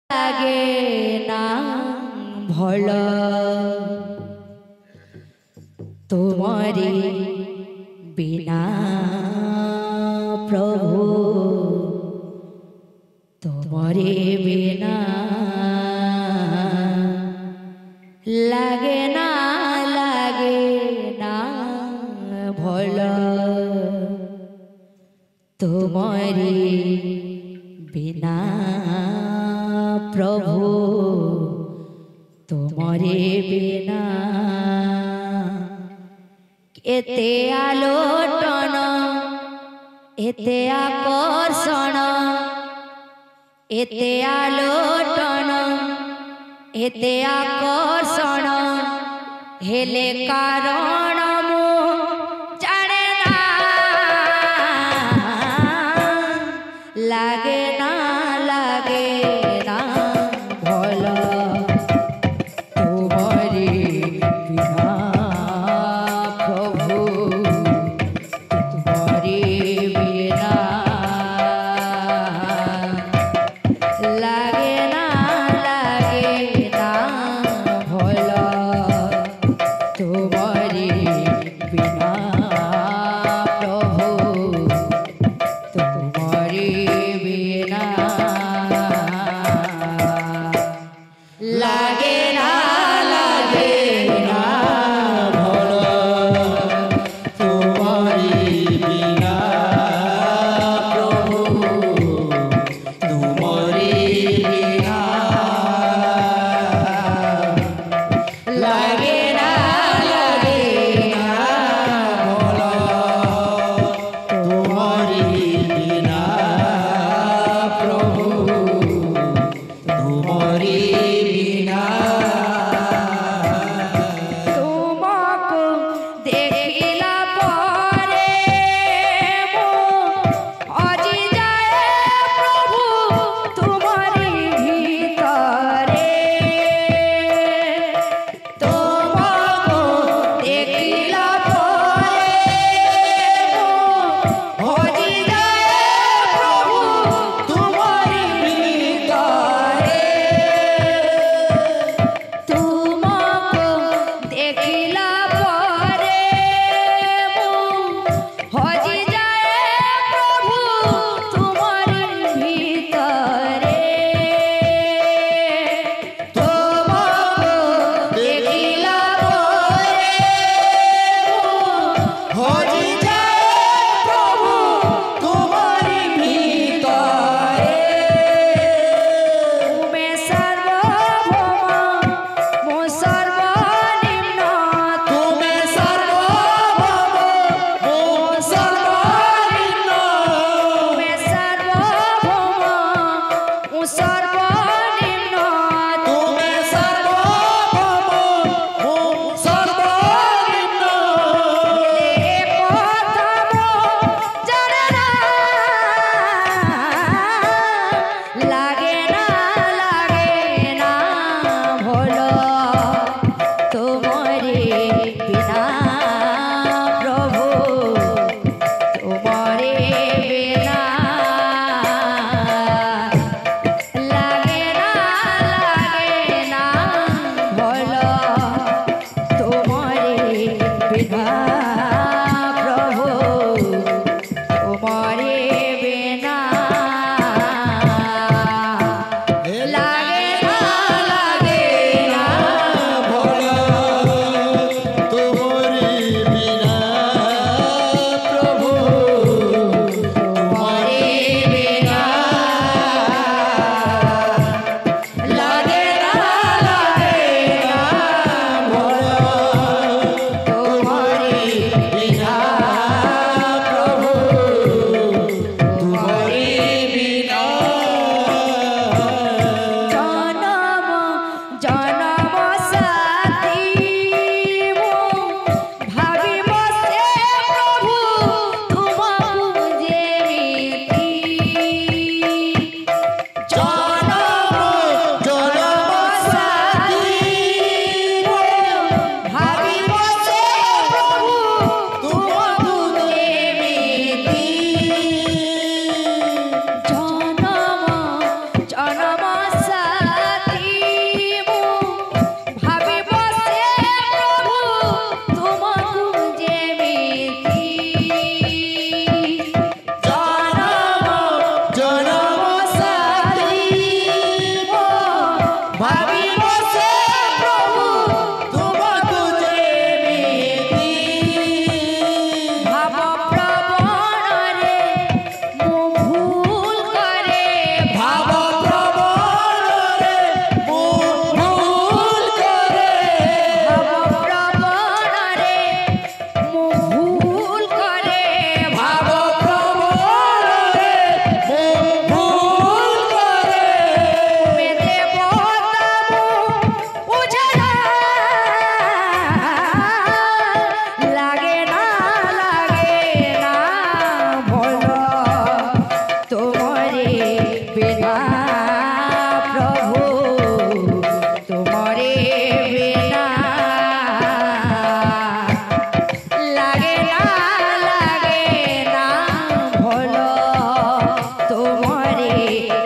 लागे ना भल तुम्हारी बिना प्रभु तुम्हारी बिना लागे ना भल तुम्हारी बिना प्रभु तुम्हारे बिना एते आलोटन एते आकर्षण एते आलोटन एते आकर्षण हेले कारण मु जाने ना लागे ना भल तुम्हारी बिना प्रभु तुम्हारी बिना लागे ना भल तुम्हारी बिना प्रभु तुम्हारी बिना लागे ना भल तुम्हारी बिना प्रभु तुम्हारी बिना लागे ना भल तुम्हारी बिना प्रभु तुम्हारी बिना तुमको देखिला परे मो अजी जाए प्रभु तुम्हारी भीतरे तुमको देखिला परे मो अजी जाए प्रभु तुम्हारी भीतरे तुमको देखिला परे मु हजी जाए प्रभु तुम्हारी भीतरे तुमको देखिला परे मु हजी जाए प्रभु तुम्हारी भीतरे तुम्हें सर्वभौम मो सर्वनिम्न तुम्हें सर्वभौम मो सर्वनिम्न तुम्हें सर्वभौम मो सर्वनिम्न तुम्हें सर्वभौम मो सर्वनिम्न एक কথা মো জানে না लागे ना भल तुम्हारी बिना प्रभु तुम्हारी बिना लागे করে